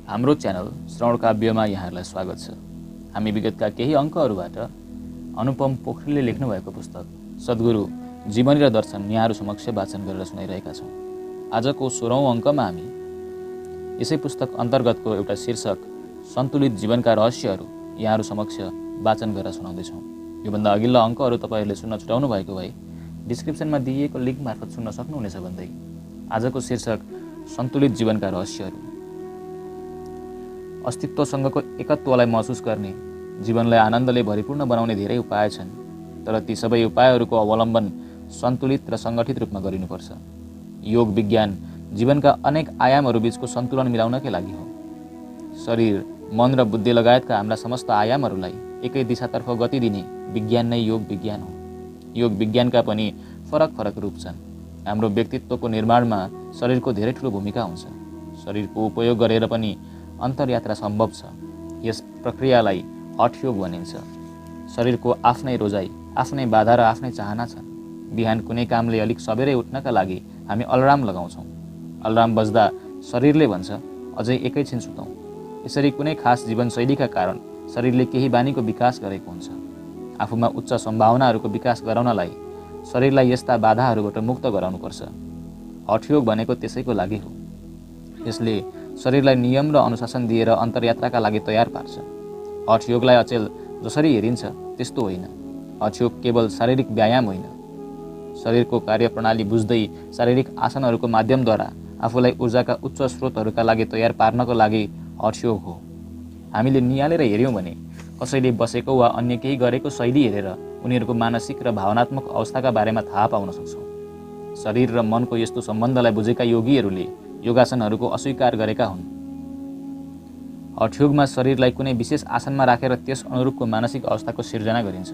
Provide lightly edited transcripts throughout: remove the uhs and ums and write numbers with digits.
हाम्रो च्यानल श्रवण काव्यमा यहाँहरूलाई स्वागत छ। हामी विगतका केही अङ्कहरूबाट अनुपम पोखरेलले लेख्नुभएको पुस्तक सद्गुरु जीवनी र दर्शन यहाँहरू समक्ष वाचन गरेर सुनाइरहेका छौँ। आजको 16औं अङ्कमा हामी यसै पुस्तक अन्तर्गतको एउटा शीर्षक सन्तुलित जीवनका रहस्यहरू यहाँहरू समक्ष वाचन गरेर सुनाउँदैछौँ। योभन्दा अघिल्ला अङ्कहरू तपाईँहरूले सुन्न छुटाउनु भएको भए डिस्क्रिप्सनमा दिइएको लिङ्क मार्फत सुन्न सक्नुहुनेछ भन्दै आजको शीर्षक सन्तुलित जीवनका रहस्यहरू। अस्तित्वसँगको एकत्वलाई महसुस गर्ने, जीवनलाई आनन्दले भरिपूर्ण बनाउने धेरै उपाय छन्, तर ती सबै उपायहरूको अवलम्बन सन्तुलित र सङ्गठित रूपमा गरिनुपर्छ। योग विज्ञान जीवनका अनेक आयामहरू बीचको सन्तुलन मिलाउनकै लागि हो। शरीर, मन र बुद्धि लगायतका हाम्रा समस्त आयामहरूलाई एकै दिशातर्फ गति दिने विज्ञान नै योग विज्ञान हो। योग विज्ञानका पनि फरक फरक रूप छन्। हाम्रो व्यक्तित्वको निर्माणमा शरीरको धेरै ठुलो भूमिका हुन्छ। शरीरको उपयोग गरेर पनि अन्तर्यात्रा सम्भव छ। यस प्रक्रियालाई हठयोग भनिन्छ। शरीरको आफ्नै रोजाइ, आफ्नै बाधा र आफ्नै चाहना छन्। बिहान कुनै कामले अलिक सबेरै उठ्नका लागि हामी अलार्म लगाउँछौँ। अलार्म बज्दा शरीरले भन्छ अझै एकैछिन सुतौँ। यसरी कुनै खास जीवनशैलीका कारण शरीरले केही बानीको विकास गरेको हुन्छ। आफूमा उच्च सम्भावनाहरूको विकास गराउनलाई शरीरलाई यस्ता बाधाहरूबाट मुक्त गराउनुपर्छ। हठयोग भनेको त्यसैको लागि हो। यसले शरीरलाई नियम र अनुशासन दिएर अन्तर्यात्राका लागि तयार पार्छ। हठयोगलाई अचेल जसरी हेरिन्छ त्यस्तो होइन। हठयोग केवल शारीरिक व्यायाम होइन। शरीरको कार्यप्रणाली बुझ्दै शारीरिक आसनहरूको माध्यमद्वारा आफूलाई ऊर्जाका उच्च स्रोतहरूका लागि तयार पार्नको लागि हठयोग हो। हामीले निहालेर हेऱ्यौँ भने कसैले बसेको वा अन्य केही गरेको शैली हेरेर उनीहरूको मानसिक र भावनात्मक अवस्थाका बारेमा थाहा पाउन सक्छौँ। शरीर र मनको यस्तो सम्बन्धलाई बुझेका योगीहरूले योगासनहरूको अस्वीकार गरेका हुन्। हठयोगमा शरीरलाई कुनै विशेष आसनमा राखेर त्यस अनुरूपको मानसिक अवस्थाको सिर्जना गरिन्छ।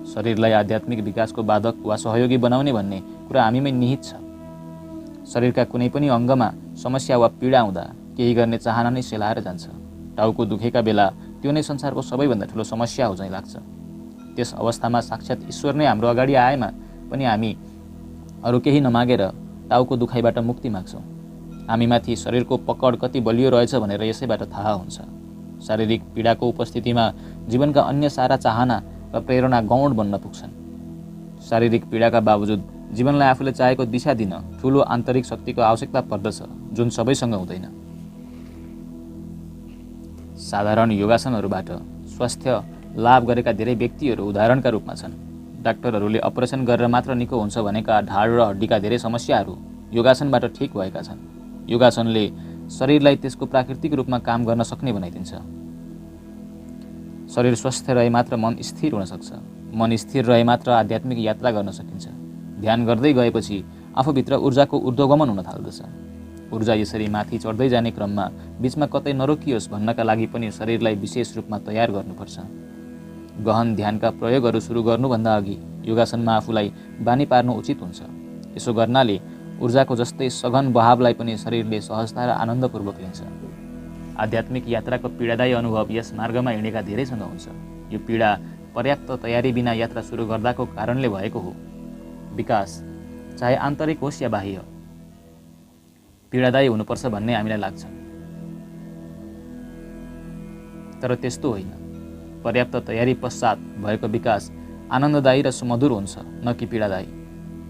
शरीरलाई आध्यात्मिक विकासको बाधक वा सहयोगी बनाउने भन्ने कुरा हामीमै निहित छ। शरीरका कुनै पनि अङ्गमा समस्या वा पीडा हुँदा केही गर्ने चाहना नै सेलाएर जान्छ। टाउको दुखेका बेला त्यो नै संसारको सबैभन्दा ठुलो समस्या हो झैँ लाग्छ। त्यस अवस्थामा साक्षात् ईश्वर नै हाम्रो अगाडि आएमा पनि हामी अरू केही नमागेर टाउको दुखाइबाट मुक्ति माग्छौँ। हामीमाथि शरीरको पकड कति बलियो रहेछ भनेर यसैबाट थाहा हुन्छ। शारीरिक पीडाको उपस्थितिमा जीवनका अन्य सारा चाहना र प्रेरणा गौण बन्न पुग्छन्। शारीरिक पीडाका बावजुद जीवनलाई आफूले चाहेको दिशा दिन ठुलो आन्तरिक शक्तिको आवश्यकता पर्दछ, जुन सबैसँग हुँदैन। साधारण योगासनहरूबाट स्वास्थ्य लाभ गरेका धेरै व्यक्तिहरू उदाहरणका रूपमा छन्। डाक्टरहरूले अपरेसन गरेर मात्र निको हुन्छ भनेका ढाड र हड्डीका धेरै समस्याहरू योगासनबाट ठिक भएका छन्। योगासनले शरीरलाई त्यसको प्राकृतिक रूपमा काम गर्न सक्ने बनाइदिन्छ। शरीर स्वस्थ रहे मात्र मन स्थिर हुन सक्छ। मन स्थिर रहे मात्र आध्यात्मिक यात्रा गर्न सकिन्छ। ध्यान गर्दै गएपछि आफूभित्र ऊर्जाको ऊर्ध्वगमन हुन थाल्दछ। ऊर्जा यसरी माथि चढ्दै जाने क्रममा बीचमा कतै नरोकियोस् भन्नका लागि पनि शरीरलाई विशेष रूपमा तयार गर्नुपर्छ। गहन ध्यानका प्रयोगहरू सुरु गर्नुभन्दा अघि योगासनमा आफूलाई बानी पार्नु उचित हुन्छ। यसो गर्नाले ऊर्जाको जस्तै सघन बहावलाई पनि शरीरले सहजता र आनन्दपूर्वक लिन्छ। आध्यात्मिक यात्राको पीडादायी अनुभव यस मार्गमा हिँडेका धेरैसँग हुन्छ। यो पीडा पर्याप्त तयारी बिना यात्रा सुरु गर्दाको कारणले भएको हो। विकास चाहे आन्तरिक होस् या बाह्य पीडादायी हुनुपर्छ भन्ने हामीलाई लाग्छ, तर त्यस्तो होइन। पर्याप्त तयारी पश्चात भएको विकास आनन्ददायी र सुमधुर हुन्छ, न कि पीडादायी।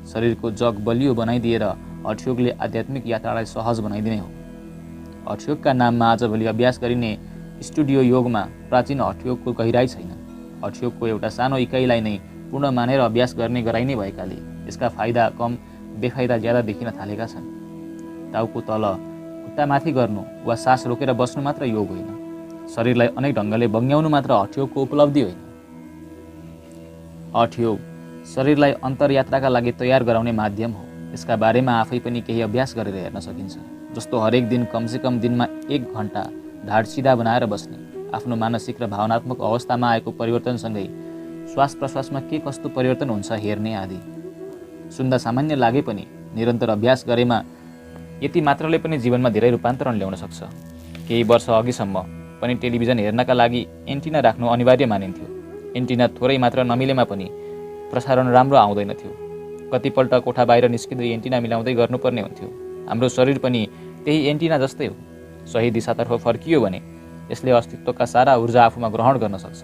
शरीरको जग बलियो बनाइदिएर हठयोगले आध्यात्मिक यात्रालाई सहज बनाइदिने हो। हठयोगका नाममा आजभोलि अभ्यास गरिने स्टुडियो योगमा प्राचीन हठयोगको गहिराई छैन। हठयोगको एउटा सानो इकाइलाई नै पूर्ण मानेर अभ्यास गर्ने गराइ नै भएकाले यसका फाइदा कम, बेफाइदा ज्यादा देखिन थालेका छन्। टाउको तल, खुट्टा माथि गर्नु वा सास रोकेर बस्नु मात्र योग होइन। शरीरलाई अनेक ढङ्गले बङ्ग्याउनु मात्र हठयोगको उपलब्धि होइन। हठयोग शरीरलाई अन्तर्यात्राका लागि तयार गराउने माध्यम हो। यसका बारेमा आफै पनि केही अभ्यास गरेर हेर्न सकिन्छ। जस्तो हरेक दिन कमसेकम दिनमा 1 घन्टा ढाड सिधा बनाएर बस्ने, आफ्नो मानसिक र भावनात्मक अवस्थामा आएको परिवर्तनसँगै श्वास प्रश्वासमा के कस्तो परिवर्तन हुन्छ हेर्ने आदि। सुन्दा सामान्य लागे पनि निरन्तर अभ्यास गरेमा यति मात्रले पनि जीवनमा धेरै रूपान्तरण ल्याउन सक्छ। केही वर्ष अघिसम्म पनि टेलिभिजन हेर्नका लागि एन्टिना राख्नु अनिवार्य मानिन्थ्यो। एन्टिना थोरै मात्र नमिलेमा पनि प्रसारण राम्रो आउँदैन थियो। कतिपल्ट कोठा बाहिर निस्किँदै एन्टिना मिलाउँदै गर्नुपर्ने हुन्थ्यो। हाम्रो शरीर पनि त्यही एन्टिना जस्तै हो। सही दिशातर्फ फर्कियो भने यसले अस्तित्वका सारा ऊर्जा आफूमा ग्रहण गर्न सक्छ।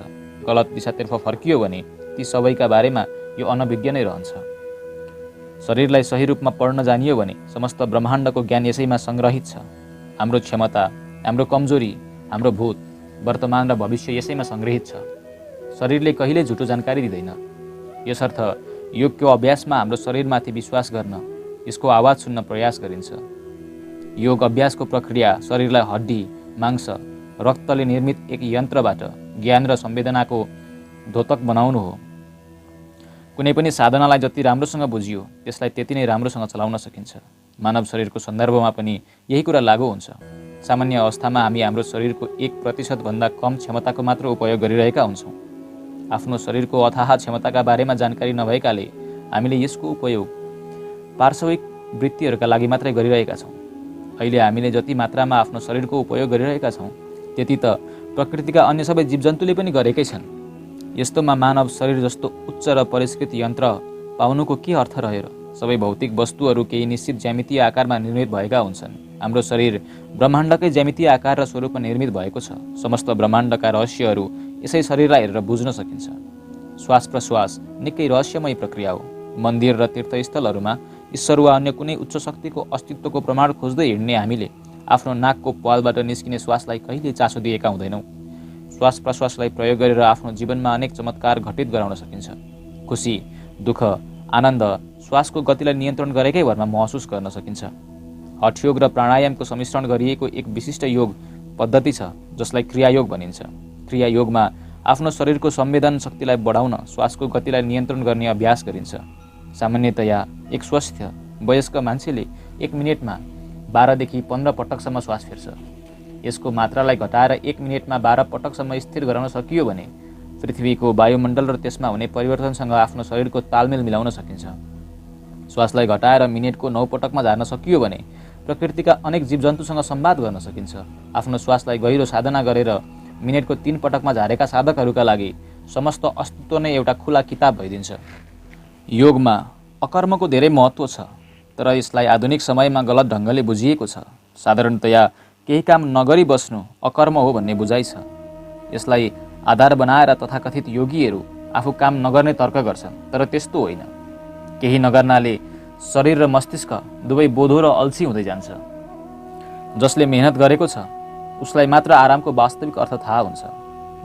गलत दिशातर्फ फर्कियो भने ती सबैका बारेमा यो अनभिज्ञ नै रहन्छ। शरीरलाई सही रूपमा पढ्न जानियो भने समस्त ब्रह्माण्डको ज्ञान यसैमा सङ्ग्रहित छ। हाम्रो क्षमता, हाम्रो कमजोरी, हाम्रो भूत, वर्तमान र भविष्य यसैमा सङ्ग्रहित छ। शरीरले कहिल्यै झुटो जानकारी दिँदैन। यसर्थ योगको अभ्यासमा हाम्रो शरीरमाथि विश्वास गर्न, यसको आवाज सुन्न प्रयास गरिन्छ। योग अभ्यासको प्रक्रिया शरीरलाई हड्डी, मांस, रक्तले निर्मित एक यन्त्रबाट ज्ञान र संवेदनाको द्योतक बनाउनु हो। कुनै पनि साधनालाई जति राम्रोसँग बुझियो त्यसलाई त्यति नै राम्रोसँग चलाउन सकिन्छ। मानव शरीरको सन्दर्भमा पनि यही कुरा लागू हुन्छ। सामान्य अवस्थामा हामी हाम्रो शरीरको 1% भन्दा कम क्षमताको मात्र उपयोग गरिरहेका हुन्छौँ। आफ्नो शरीरको अथाह क्षमताका बारेमा जानकारी नभएकाले हामीले यसको उपयोग पार्श्विक वृत्तिहरूका लागि मात्रै गरिरहेका छौँ। अहिले हामीले जति मात्रामा आफ्नो शरीरको उपयोग गरिरहेका छौँ त्यति त प्रकृतिका अन्य सबै जीवजन्तुले पनि गरेकै छन्। यस्तोमा मानव शरीर जस्तो उच्च र परिष्कृत यन्त्र पाउनुको के अर्थ रह्यो र? सबै भौतिक वस्तुहरू केही निश्चित ज्यामितीय आकारमा निर्मित भएका हुन्छन्। हाम्रो शरीर ब्रह्माण्डकै ज्यामितीय आकार र स्वरूपमा निर्मित भएको छ। समस्त ब्रह्माण्डका रहस्यहरू यसै शरीरलाई हेरेर बुझ्न सकिन्छ। श्वास प्रश्वास निकै रहस्यमय प्रक्रिया हो। मन्दिर र तीर्थस्थलहरूमा ईश्वर वा अन्य कुनै उच्च शक्तिको अस्तित्वको प्रमाण खोज्दै हिँड्ने हामीले आफ्नो नाकको पालबाट निस्किने श्वासलाई कहिले चासो दिएका हुँदैनौँ। श्वास प्रश्वासलाई प्रयोग गरेर आफ्नो जीवनमा अनेक चमत्कार घटित गराउन सकिन्छ। खुसी, दुःख, आनन्द श्वासको गतिलाई नियन्त्रण गरेकै भरमा महसुस गर्न सकिन्छ। हठयोग र प्राणायामको सम्मिश्रण गरिएको एक विशिष्ट योग पद्धति छ जसलाई क्रियायोग भनिन्छ। क्रियायोगमा आफ्नो शरीरको संवेदन शक्तिलाई बढाउन श्वासको गतिलाई नियन्त्रण गर्ने अभ्यास गरिन्छ। सामान्यतया एक स्वस्थ वयस्क मान्छेले 1 मिनेटमा 12 देखि 15 पटकसम्म श्वास फेर्छ। यसको मात्रालाई घटाएर 1 मिनेटमा 12 पटकसम्म स्थिर गराउन सकियो भने पृथ्वीको वायुमण्डल र त्यसमा हुने परिवर्तनसँग आफ्नो शरीरको तालमेल मिलाउन सकिन्छ। श्वासलाई घटाएर मिनेटको 9 पटकमा झार्न सकियो भने प्रकृतिका अनेक जीवजन्तुसँग संवाद गर्न सकिन्छ। आफ्नो श्वासलाई गहिरो साधना गरेर मिनेटको 3 पटकमा झारेका साधकहरूका लागि समस्त अस्तित्व नै एउटा खुला किताब भइदिन्छ। योगमा अकर्मको धेरै महत्त्व छ, तर यसलाई आधुनिक समयमा गलत ढङ्गले बुझिएको छ। साधारणतया केही काम नगरी बस्नु अकर्म हो भन्ने बुझाइ छ। यसलाई आधार बनाएर तथाकथित योगीहरू आफू काम नगर्ने तर्क गर्छन्, तर त्यस्तो होइन। केही नगर्नाले शरीर र मस्तिष्क दुवै बोधो र अल्छी हुँदै जान्छ। जसले मेहनत गरेको छ उसलाई मात्र आरामको वास्तविक अर्थ थाहा हुन्छ।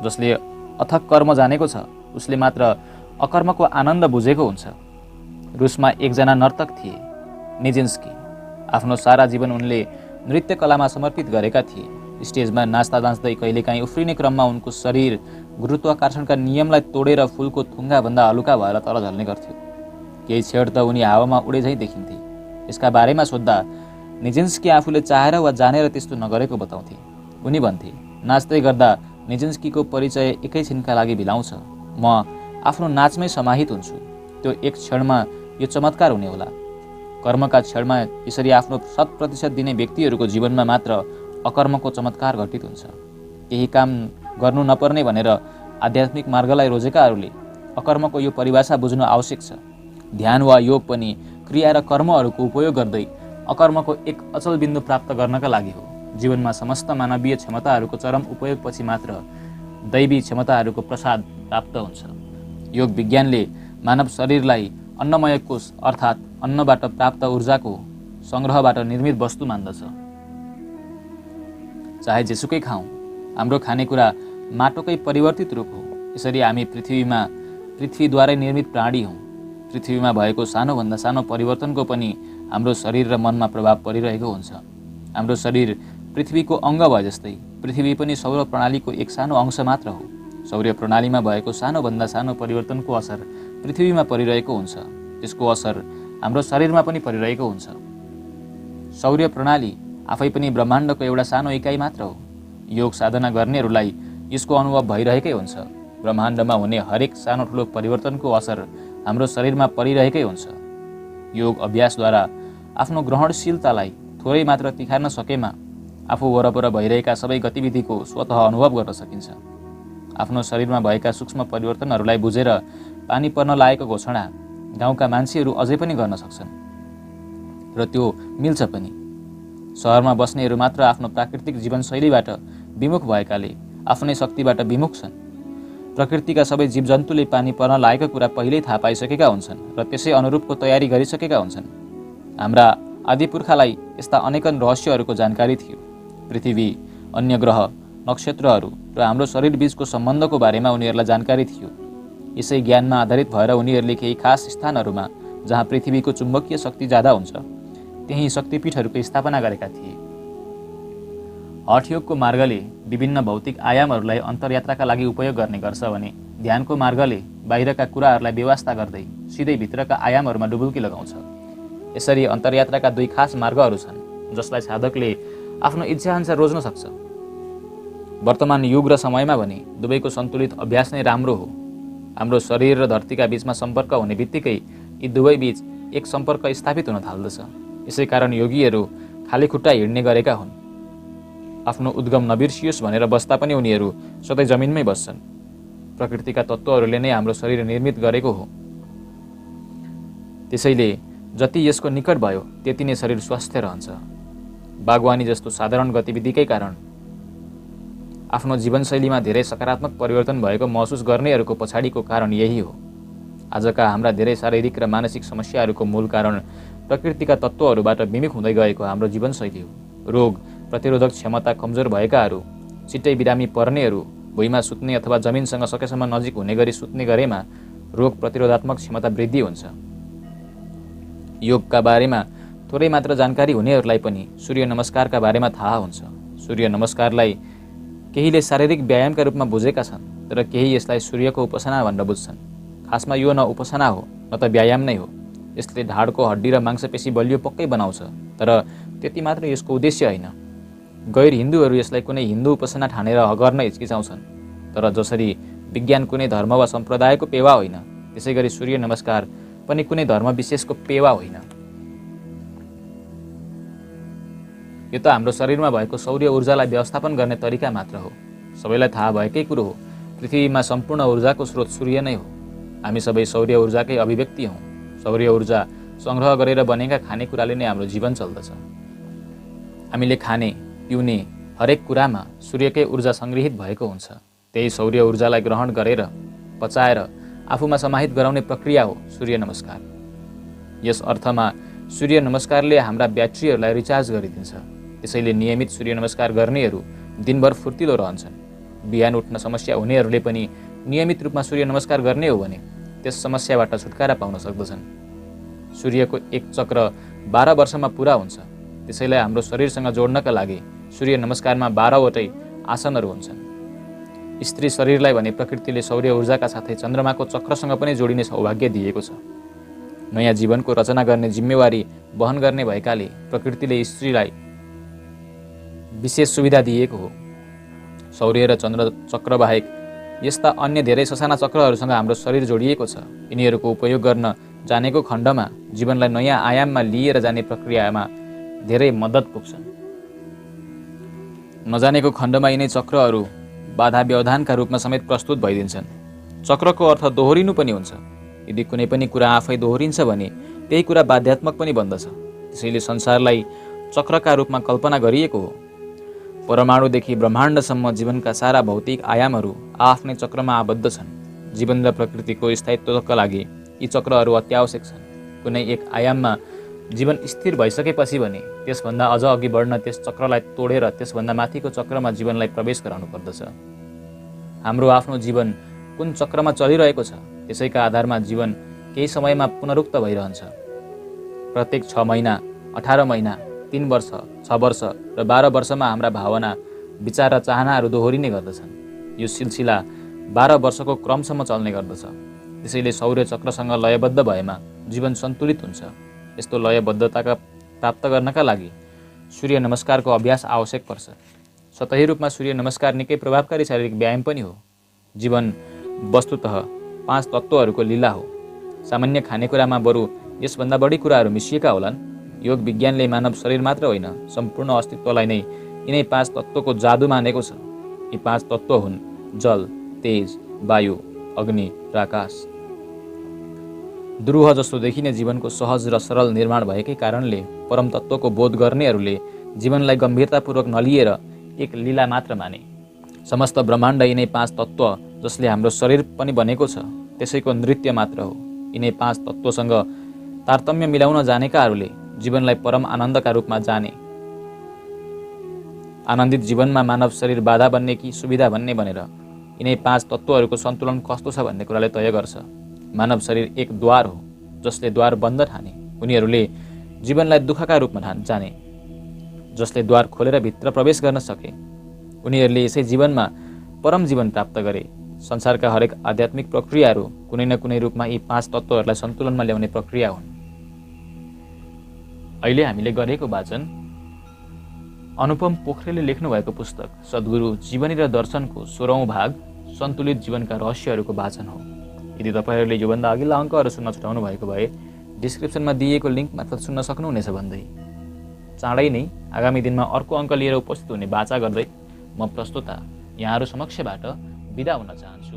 जसले अथक कर्म जानेको छ उसले मात्र अकर्मको आनन्द बुझेको हुन्छ। रुसमा एकजना नर्तक थिए, निजिन्स्की। आफ्नो सारा जीवन उनले नृत्य कलामा समर्पित गरेका थिए। स्टेजमा नाच्दा नाच्दै कहिलेकाहीँ उफ्रिने क्रममा उनको शरीर गुरुत्वाकर्षणका नियमलाई तोडेर फुलको थुङ्गाभन्दा हलुका भएर तल झर्ने गर्थ्यो। केही क्षण त उनी हावामा उडे झैँ देखिन्थे। यसका बारेमा सोद्धा निजिन्स्की आफूले चाहेर वा जानेर त्यस्तो नगरेको बताउँथे। उनी भन्थे, नाच्दै गर्दा निजिन्स्कीको परिचय एकैछिनका लागि भिलाउँछ। म आफ्नो नाचमै समाहित हुन्छु। त्यो एक क्षणमा यो चमत्कार हुने होला। कर्मका क्षणमा यसरी आफ्नो 100% दिने व्यक्तिहरूको जीवनमा मात्र अकर्मको चमत्कार घटित हुन्छ। केही काम गर्नु नपर्ने भनेर आध्यात्मिक मार्गलाई रोजेकाहरूले अकर्मको यो परिभाषा बुझ्नु आवश्यक छ। ध्यान वा योग पनि क्रिया र कर्महरूको उपयोग गर्दै अकर्मको एक अचल बिन्दु प्राप्त गर्नका लागि हो। जीवनमा समस्त मानवीय क्षमताहरूको चरम उपयोगपछि मात्र दैवी क्षमताहरूको प्रसाद प्राप्त हुन्छ। योग विज्ञानले मानव शरीरलाई अन्नमय कोष अर्थात् अन्नबाट प्राप्त ऊर्जाको सङ्ग्रहबाट निर्मित वस्तु मान्दछ। चाहे जेसुकै खाउँ, हाम्रो खानेकुरा माटोकै परिवर्तित रूप हो। यसरी हामी पृथ्वीद्वारै निर्मित प्राणी हौँ। पृथ्वीमा भएको सानोभन्दा सानो परिवर्तनको पनि हाम्रो शरीर र मनमा प्रभाव परिरहेको हुन्छ। हाम्रो शरीर पृथ्वीको अङ्ग भए जस्तै पृथ्वी पनि सौर प्रणालीको एक सानो अंश मात्र हो। सौर्य प्रणालीमा भएको सानोभन्दा सानो परिवर्तनको असर पृथ्वीमा परिरहेको हुन्छ। त्यसको असर हाम्रो शरीरमा पनि परिरहेको हुन्छ। सौर्य प्रणाली आफै पनि ब्रह्माण्डको एउटा सानो इकाइ मात्र हो। योग साधना गर्नेहरूलाई यसको अनुभव भइरहेकै हुन्छ। ब्रह्माण्डमा हुने हरेक सानो ठुलो परिवर्तनको असर हाम्रो शरीरमा परिरहेकै हुन्छ। योग अभ्यासद्वारा आफ्नो ग्रहणशीलतालाई थोरै मात्र तिखार्न सकेमा आफू वरपर भइरहेका सबै गतिविधिको स्वतः अनुभव गर्न सकिन्छ। आफ्नो शरीरमा भएका सूक्ष्म परिवर्तनहरूलाई बुझेर पानी पर्न लागेको घोषणा गाउँका मान्छेहरू अझै पनि गर्न सक्छन् र त्यो मिल्छ पनि। सहरमा बस्नेहरू मात्र आफ्नो प्राकृतिक जीवनशैलीबाट विमुख भएकाले आफ्नै शक्तिबाट विमुख छन्। प्रकृतिका सबै जीवजन्तुले पानी पर्न लागेको कुरा पहिल्यै थाहा पाइसकेका हुन्छन् र त्यसै अनुरूपको तयारी गरिसकेका हुन्छन्। हाम्रा आदिपुर्खालाई यस्ता अनेकन रहस्यहरूको जानकारी थियो। पृथ्वी, अन्य ग्रह, नक्षत्रहरू र हाम्रो शरीर बीचको सम्बन्धको बारेमा उनीहरूलाई जानकारी थियो। यसै ज्ञानमा आधारित भएर उनीहरूले केही खास स्थानहरूमा जहाँ पृथ्वीको चुम्बकीय शक्ति ज्यादा हुन्छ त्यही शक्तिपीठहरूको स्थापना गरेका थिए। हठयोगको मार्गले विभिन्न भौतिक आयामहरूलाई अन्तर्यात्राका लागि उपयोग गर्ने गर्छ भने ध्यानको मार्गले बाहिरका कुराहरूलाई बेवास्ता गर्दै सिधै भित्रका आयामहरूमा डुबुल्की लगाउँछ। यसरी अन्तर्यात्राका दुई खास मार्गहरू छन् जसलाई साधकले आफ्नो इच्छाअनुसार रोज्न सक्छ। वर्तमान युग र समयमा भने दुवैको सन्तुलित अभ्यास नै राम्रो हो। हाम्रो शरीर र धरतीका बीचमा सम्पर्क हुने बित्तिकै यी दुवै बीच एक सम्पर्क स्थापित हुन थाल्दछ। यसै कारण योगीहरू खाली खुट्टा हिँड्ने गरेका हुन्। आफ्नो उद्गम नबिर्सियोस् भनेर बस्दा पनि उनीहरू सधैँ जमिनमै बस्छन्। प्रकृतिका तत्त्वहरूले नै हाम्रो शरीर निर्मित गरेको हो। त्यसैले जति यसको निकट भयो त्यति नै शरीर स्वस्थ रहन्छ। बागवानी जस्तो साधारण गतिविधिकै कारण आफ्नो जीवनशैलीमा धेरै सकारात्मक परिवर्तन भएको महसुस गर्नेहरूको पछाडिको कारण यही हो। आजका हाम्रा धेरै शारीरिक र मानसिक समस्याहरूको मूल कारण प्रकृतिका तत्त्वहरूबाट विमुख हुँदै गएको हाम्रो जीवनशैली हो। रोग प्रतिरोधक क्षमता कमजोर भएकाहरू, छिट्टै बिरामी पर्नेहरू, भुइँमा सुत्ने अथवा जमिनसँग सकेसम्म नजिक हुने गरी सुत्ने गरेमा रोग प्रतिरोधात्मक क्षमता वृद्धि हुन्छ। योगका बारेमा थोरै मात्र जानकारी हुनेहरूलाई पनि सूर्य नमस्कारका बारेमा थाहा हुन्छ। सूर्य नमस्कारलाई केहीले शारीरिक व्यायामका रूपमा बुझेका छन् तर केही यसलाई सूर्यको उपासना भनेर बुझ्छन्। खासमा यो न उपासना हो न त व्यायाम नै हो। यसले ढाडको हड्डी र मांसपेशी बलियो पक्कै बनाउँछ तर त्यति मात्र यसको उद्देश्य होइन। गैर हिन्दूहरू यसलाई कुनै हिन्दू उपासना ठानेर गर्न हिचकिचाउँछन् तर जसरी विज्ञान कुनै धर्म वा सम्प्रदायको पेवा होइन त्यसै गरी सूर्य नमस्कार पनि कुनै धर्म विशेषको पेवा होइन। यो त हाम्रो शरीरमा भएको सौर्य ऊर्जालाई व्यवस्थापन गर्ने तरिका मात्र हो। सबैलाई थाहा भएकै कुरो हो, पृथ्वीमा सम्पूर्ण ऊर्जाको स्रोत सूर्य नै हो। हामी सबै सौर्य ऊर्जाकै अभिव्यक्ति हौँ। सौर्य ऊर्जा सङ्ग्रह गरेर बनेका खानेकुराले नै हाम्रो जीवन चल्दछ। हामीले खाने पिउने हरेक कुरामा सूर्यकै ऊर्जा सङ्ग्रहित भएको हुन्छ। त्यही सौर्य ऊर्जालाई ग्रहण गरेर पचाएर आफूमा समाहित गराउने प्रक्रिया हो सूर्य नमस्कार। यस अर्थमा सूर्य नमस्कारले हाम्रा ब्याट्रीहरूलाई रिचार्ज गरिदिन्छ। त्यसैले नियमित सूर्य नमस्कार गर्नेहरू दिनभर फुर्तिलो रहन्छन्। बिहान उठ्न समस्या हुनेहरूले पनि नियमित रूपमा सूर्य नमस्कार गर्ने हो भने त्यस समस्याबाट छुटकारा पाउन सक्दछन्। सूर्यको एक चक्र 12 वर्षमा पुरा हुन्छ। त्यसैले हाम्रो शरीरसँग जोड्नका लागि सूर्य नमस्कारमा 12वटै आसनहरू हुन्छन्। स्त्री शरीरलाई भने प्रकृतिले सौर्य ऊर्जाका साथै चन्द्रमाको चक्रसँग पनि जोडिने सौभाग्य दिएको छ। नयाँ जीवनको रचना गर्ने जिम्मेवारी वहन गर्ने भएकाले प्रकृतिले स्त्रीलाई विशेष सुविधा दिएको हो। सौर्य र चन्द्र चक्रबाहेक यस्ता अन्य धेरै ससाना चक्रहरूसँग हाम्रो शरीर जोडिएको छ। यिनीहरूको उपयोग गर्न जानेको खण्डमा जीवनलाई नयाँ आयाममा लिएर जाने प्रक्रियामा धेरै मद्दत पुग्छन्। नजानेको खण्डमा यिनै चक्रहरू बाधा व्यवधानका रूपमा समेत प्रस्तुत भइदिन्छन्। चक्रको अर्थ दोहोरिनु पनि हुन्छ। यदि कुनै पनि कुरा आफै दोहोरिन्छ भने त्यही कुरा बाध्यात्मक पनि बन्दछ। त्यसैले संसारलाई चक्रका रूपमा कल्पना गरिएको हो। परमाणुदेखि ब्रह्माण्डसम्म जीवनका सारा भौतिक आयामहरू आफ्नै चक्रमा आबद्ध छन्। जीवन र प्रकृतिको स्थायित्वका लागि यी चक्रहरू अत्यावश्यक छन्। कुनै एक आयाममा जीवन स्थिर भइसकेपछि भने त्यसभन्दा अझ अघि बढ्न त्यस चक्रलाई तोडेर त्यसभन्दा माथिको चक्रमा जीवनलाई प्रवेश गराउनु पर्दछ। हाम्रो आफ्नो जीवन कुन चक्रमा चलिरहेको छ त्यसैका आधारमा जीवन केही समयमा पुनरुक्त भइरहन्छ। प्रत्येक 6 महिना, 18 महिना, 3 वर्ष, 6 वर्ष र 12 वर्षमा हाम्रा भावना, विचार र चाहनाहरू दोहोरिने गर्दछन्। यो सिलसिला 12 वर्षको क्रमसम्म चल्ने गर्दछ। त्यसैले सौर्य चक्रसँग लयबद्ध भएमा जीवन सन्तुलित हुन्छ। यस्तो लयबद्धताका प्राप्त गर्नका लागि सूर्य नमस्कारको अभ्यास आवश्यक पर्छ। सतही रूपमा सूर्य नमस्कार निकै प्रभावकारी शारीरिक व्यायाम पनि हो। जीवन वस्तुतः 5 तत्त्वहरूको लीला हो। सामान्य खानेकुरामा बरु यसभन्दा बढी कुराहरू मिसिएका होलान्। योग विज्ञानले मानव शरीर मात्र होइन सम्पूर्ण अस्तित्वलाई नै यिनै 5 तत्त्वको जादु मानेको छ। यी 5 तत्त्व हुन् जल, तेज, वायु, अग्नि र आकाश। दुरूह जस्तो देखिने जीवनको सहज र सरल निर्माण भएकै कारणले परम तत्त्वको बोध गर्नेहरूले जीवनलाई गम्भीरतापूर्वक नलिएर एक लीला मात्र माने। समस्त ब्रह्माण्ड यिनै 5 तत्त्व जसले हाम्रो शरीर पनि बनेको छ त्यसैको नृत्य मात्र हो। यिनै 5 तत्त्वसँग तारतम्य मिलाउन जानेकाहरूले जीवनलाई परम आनन्दका रूपमा जाने। आनन्दित जीवनमा मानव शरीर बाधा बन्ने कि सुविधा बन्ने भनेर यिनै 5 तत्त्वहरूको सन्तुलन कस्तो छ भन्ने कुराले तय गर्छ। मानव शरीर एक द्वार हो, जसले द्वार बन्द ठाने उनीहरूले जीवनलाई दुःखका रूपमा जाने। जसले द्वार खोलेर भित्र प्रवेश गर्न सके उनीहरूले यसै जीवनमा परम जीवन प्राप्त गरे। संसारका हरेक आध्यात्मिक प्रक्रियाहरू कुनै न कुनै रूपमा यी 5 तत्त्वहरूलाई सन्तुलनमा ल्याउने प्रक्रिया हुन्। अहिले हामीले गरेको वाचन अनुपम पोखरेलले लेख्नुभएको पुस्तक सद्गुरु जीवनी र दर्शनको 16औं भाग सन्तुलित जीवनका रहस्यहरूको वाचन हो। यदि तपाईँहरूले योभन्दा अघिल्ला अङ्कहरू सुन्न छुटाउनु भएको भए डिस्क्रिप्सनमा दिएको लिङ्क मार्फत सुन्न सक्नुहुनेछ भन्दै चाँडै नै आगामी दिनमा अर्को अङ्क लिएर उपस्थित हुने बाचा गर्दै म प्रस्तुता यहाँहरू समक्षबाट बिदा हुन चाहन्छु।